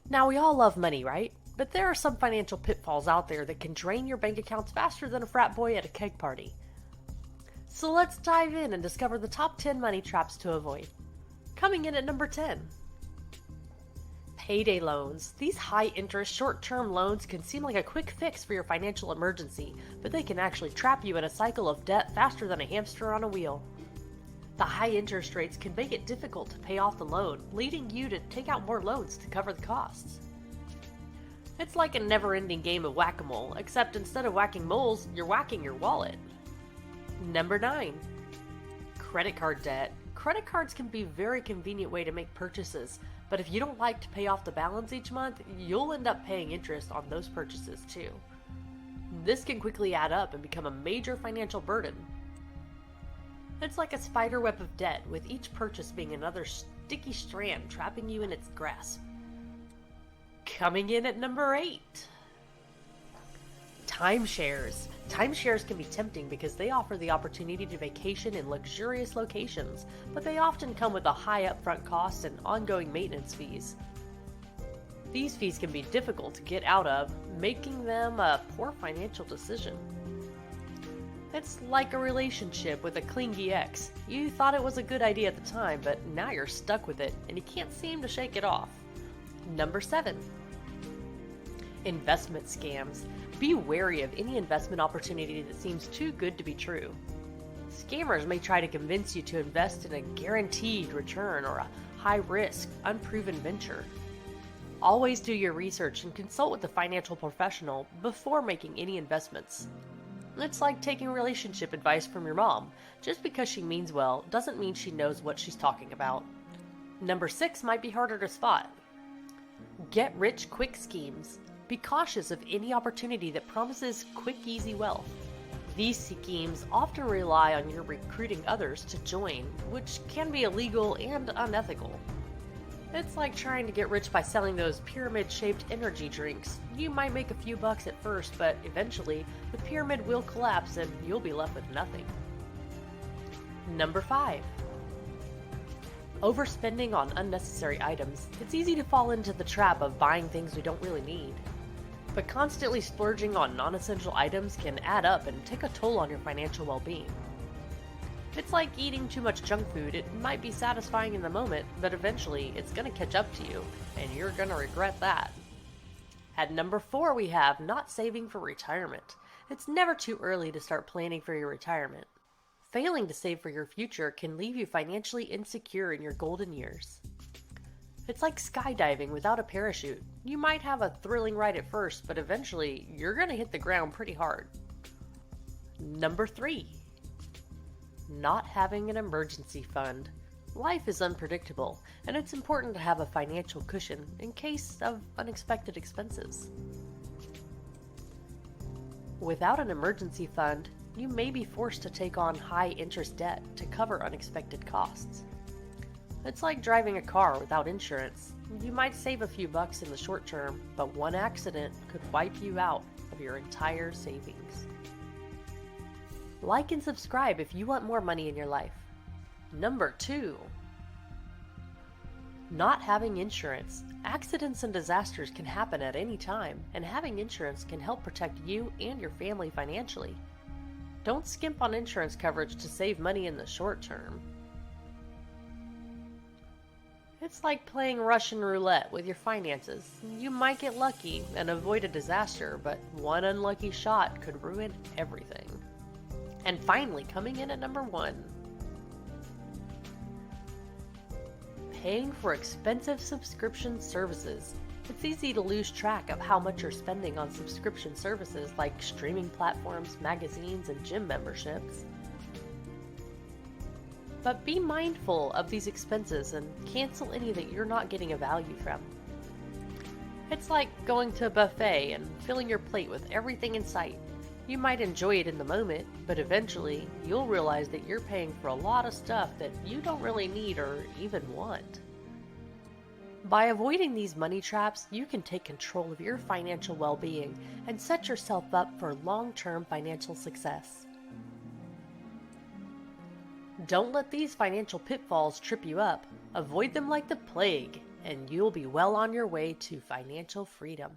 Now, we all love money, right? But there are some financial pitfalls out there that can drain your bank accounts faster than a frat boy at a keg party. So let's dive in and discover the top 10 money traps to avoid. Coming in at number 10. Payday loans. These high-interest, short-term loans can seem like a quick fix for your financial emergency, but they can actually trap you in a cycle of debt faster than a hamster on a wheel. The high interest rates can make it difficult to pay off the loan, leading you to take out more loans to cover the costs. It's like a never-ending game of whack-a-mole, except instead of whacking moles, you're whacking your wallet. Number 9. Credit card debt. Credit cards can be a very convenient way to make purchases, but if you don't like to pay off the balance each month, you'll end up paying interest on those purchases too. This can quickly add up and become a major financial burden. It's like a spider web of debt, with each purchase being another sticky strand trapping you in its grasp. Coming in at number 8. Timeshares. Timeshares can be tempting because they offer the opportunity to vacation in luxurious locations, but they often come with a high upfront cost and ongoing maintenance fees. These fees can be difficult to get out of, making them a poor financial decision. It's like a relationship with a clingy ex. You thought it was a good idea at the time, but now you're stuck with it and you can't seem to shake it off. Number 7. Investment scams. Be wary of any investment opportunity that seems too good to be true. Scammers may try to convince you to invest in a guaranteed return or a high-risk, unproven venture. Always do your research and consult with a financial professional before making any investments. It's like taking relationship advice from your mom. Just because she means well doesn't mean she knows what she's talking about. Number 6 might be harder to spot. Get rich quick schemes. Be cautious of any opportunity that promises quick, easy wealth. These schemes often rely on your recruiting others to join, which can be illegal and unethical. It's like trying to get rich by selling those pyramid-shaped energy drinks. You might make a few bucks at first, but eventually the pyramid will collapse and you'll be left with nothing. Number 5. Overspending on unnecessary items. It's easy to fall into the trap of buying things we don't really need. But constantly splurging on non-essential items can add up and take a toll on your financial well-being. It's like eating too much junk food. It might be satisfying in the moment, but eventually it's going to catch up to you, and you're going to regret that. At number 4, we have not saving for retirement. It's never too early to start planning for your retirement. Failing to save for your future can leave you financially insecure in your golden years. It's like skydiving without a parachute. You might have a thrilling ride at first, but eventually you're going to hit the ground pretty hard. Number 3. Not having an emergency fund. Life is unpredictable, and it's important to have a financial cushion in case of unexpected expenses. Without an emergency fund, you may be forced to take on high-interest debt to cover unexpected costs. It's like driving a car without insurance. You might save a few bucks in the short term, but one accident could wipe you out of your entire savings. Like and subscribe if you want more money in your life. Number 2. Not having insurance. Accidents and disasters can happen at any time, and having insurance can help protect you and your family financially. Don't skimp on insurance coverage to save money in the short term. It's like playing Russian roulette with your finances. You might get lucky and avoid a disaster, but one unlucky shot could ruin everything. And finally, coming in at number 1. Paying for expensive subscription services. It's easy to lose track of how much you're spending on subscription services like streaming platforms, magazines, and gym memberships. But be mindful of these expenses and cancel any that you're not getting a value from. It's like going to a buffet and filling your plate with everything in sight. You might enjoy it in the moment, but eventually you'll realize that you're paying for a lot of stuff that you don't really need or even want. By avoiding these money traps, you can take control of your financial well-being and set yourself up for long-term financial success. Don't let these financial pitfalls trip you up. Avoid them like the plague. and you'll be well on your way to financial freedom.